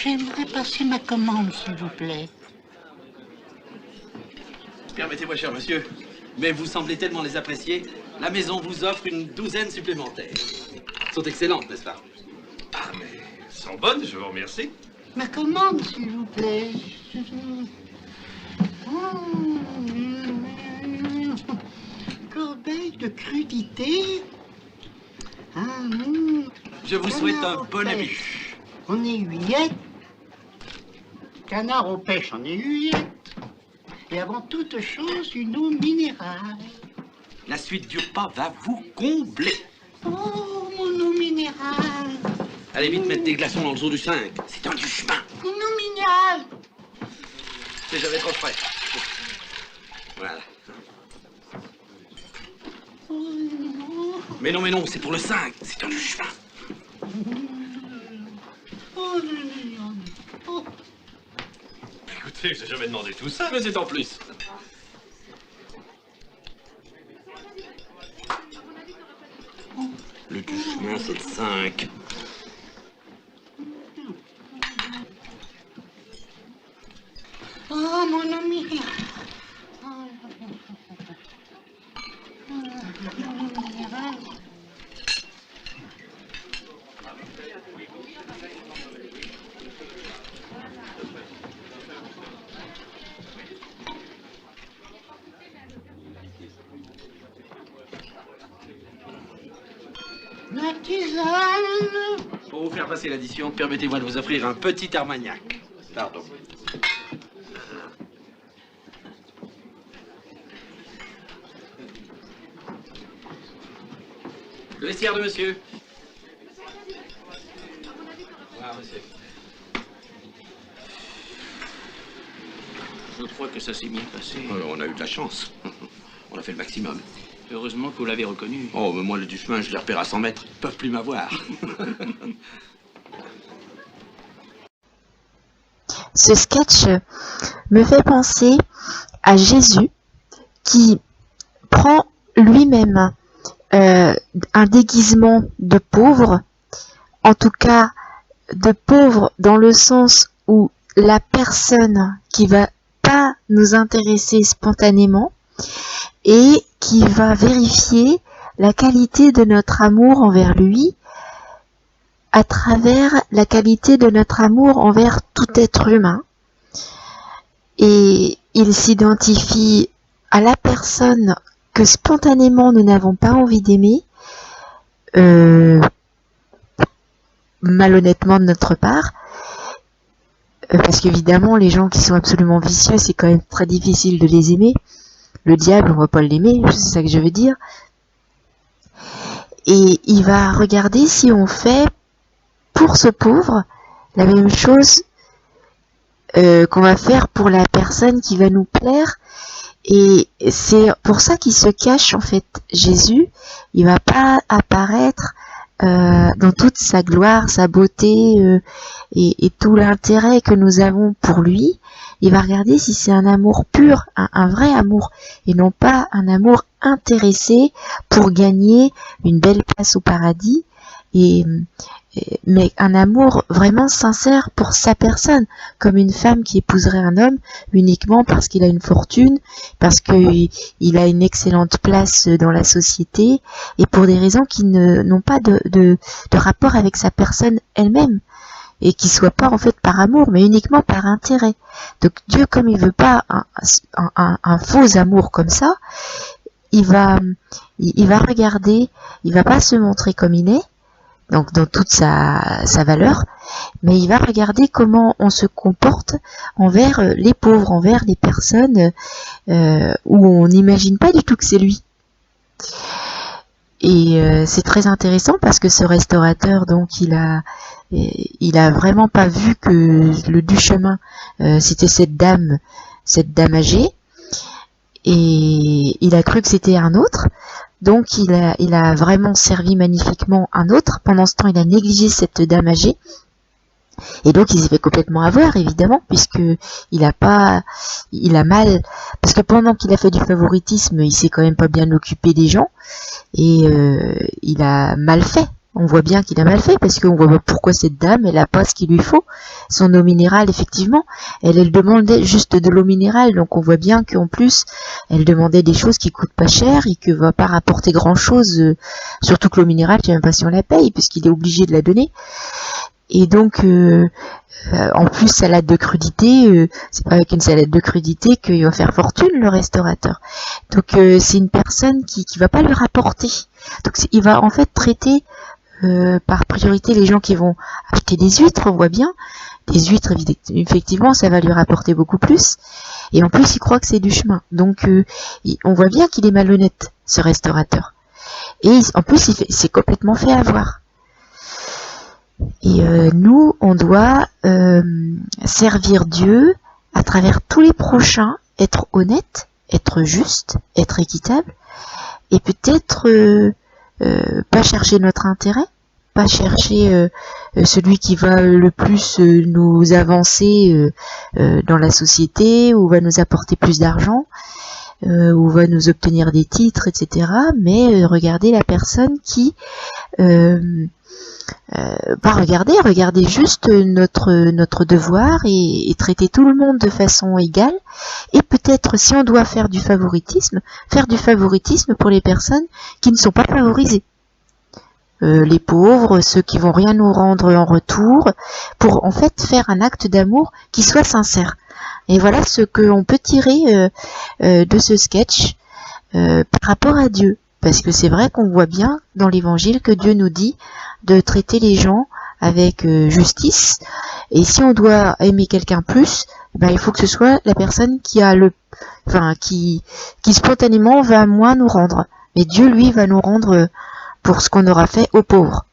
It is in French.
J'aimerais passer ma commande, s'il vous plaît. Permettez-moi, cher monsieur, mais vous semblez tellement les apprécier, la maison vous offre une douzaine supplémentaires. Elles sont excellentes, n'est-ce pas? Ah, mais elles sont bonnes, je vous remercie. Ma commande, s'il vous plaît. Corbeille de crudité. Je vous souhaite un bon appétit. En aiguillette. Canard aux pêches en aiguillette. Et avant toute chose, une eau minérale. La suite du repas va vous combler. Oh, mon eau minérale. Allez vite mettre des glaçons dans le zoo du 5. C'est un du chemin. Mon eau minérale. C'est jamais trop frais. Voilà. Mais non, c'est pour le 5. C'est un du chemin. Oh, non. Oh. Écoutez, j'ai jamais demandé tout ça. Mais c'est en plus. Le du chemin, c'est le 5. Oh, mon eau minérale. La tisane. Pour vous faire passer l'addition, permettez-moi de vous offrir un petit Armagnac. Pardon. Le vestiaire de monsieur. Voilà, monsieur. Je crois que ça s'est bien passé. On a eu de la chance. On a fait le maximum. Heureusement que vous l'avez reconnu. Oh, mais moi, le du chemin, je les repère à 100 mètres. Ils peuvent plus m'avoir. Ce sketch me fait penser à Jésus qui prend lui-même un déguisement de pauvre, en tout cas de pauvre dans le sens où la personne qui va pas nous intéresser spontanément et qui va vérifier la qualité de notre amour envers lui à travers la qualité de notre amour envers tout être humain. Et il s'identifie à la personne que spontanément nous n'avons pas envie d'aimer, malhonnêtement de notre part, parce qu'évidemment les gens qui sont absolument vicieux, c'est quand même très difficile de les aimer. Le diable, on va pas l'aimer, c'est ça que je veux dire. Et il va regarder si on fait pour ce pauvre la même chose qu'on va faire pour la personne qui va nous plaire. Et c'est pour ça qu'il se cache en fait. Jésus, il va pas apparaître dans toute sa gloire, sa beauté et tout l'intérêt que nous avons pour lui. Il va regarder si c'est un amour pur, un vrai amour, et non pas un amour intéressé pour gagner une belle place au paradis, mais un amour vraiment sincère pour sa personne, comme une femme qui épouserait un homme uniquement parce qu'il a une fortune, parce qu'il a une excellente place dans la société, et pour des raisons qui n'ont pas de rapport avec sa personne elle-même, et qui soit pas en fait par amour, mais uniquement par intérêt. Donc Dieu, comme il veut pas un faux amour comme ça, il va regarder, il va pas se montrer comme il est, donc dans toute sa valeur, mais il va regarder comment on se comporte envers les pauvres, envers les personnes où on n'imagine pas du tout que c'est lui. Et c'est très intéressant parce que ce restaurateur, donc il a vraiment pas vu que le du chemin c'était cette dame âgée, et il a cru que c'était un autre. Donc il a vraiment servi magnifiquement un autre. Pendant ce temps, il a négligé cette dame âgée. Et donc il s'est fait complètement avoir, évidemment, puisque il a mal, parce que pendant qu'il a fait du favoritisme, il s'est quand même pas bien occupé des gens, et il a mal fait. On voit bien qu'il a mal fait parce qu'on voit pas pourquoi cette dame, elle a pas ce qu'il lui faut. Son eau minérale, effectivement, elle demandait juste de l'eau minérale, donc on voit bien qu'en plus, elle demandait des choses qui coûtent pas cher et que va pas rapporter grand chose, surtout que l'eau minérale, je sais même pas si on la paye puisqu'il est obligé de la donner. Et donc, en plus, salade de crudité, c'est pas avec une salade de crudité qu'il va faire fortune, le restaurateur. Donc, c'est une personne qui va pas lui rapporter. Donc, il va en fait traiter par priorité les gens qui vont acheter des huîtres, on voit bien. Des huîtres, effectivement, ça va lui rapporter beaucoup plus. Et en plus, il croit que c'est du chemin. Donc, on voit bien qu'il est malhonnête, ce restaurateur. Et en plus, il s'est complètement fait avoir. Et nous, on doit servir Dieu à travers tous les prochains, être honnête, être juste, être équitable, et peut-être pas chercher notre intérêt, pas chercher celui qui va le plus nous avancer dans la société, ou va nous apporter plus d'argent, ou va nous obtenir des titres, etc. Mais regarder la personne qui... pas regarder juste notre devoir et traiter tout le monde de façon égale, et peut-être si on doit faire du favoritisme pour les personnes qui ne sont pas favorisées, les pauvres, ceux qui vont rien nous rendre en retour, pour en fait faire un acte d'amour qui soit sincère. Et voilà ce qu'on peut tirer de ce sketch par rapport à Dieu. Parce que c'est vrai qu'on voit bien dans l'évangile que Dieu nous dit de traiter les gens avec justice. Et si on doit aimer quelqu'un plus, ben, il faut que ce soit la personne qui a qui spontanément va moins nous rendre. Mais Dieu, lui, va nous rendre pour ce qu'on aura fait aux pauvres.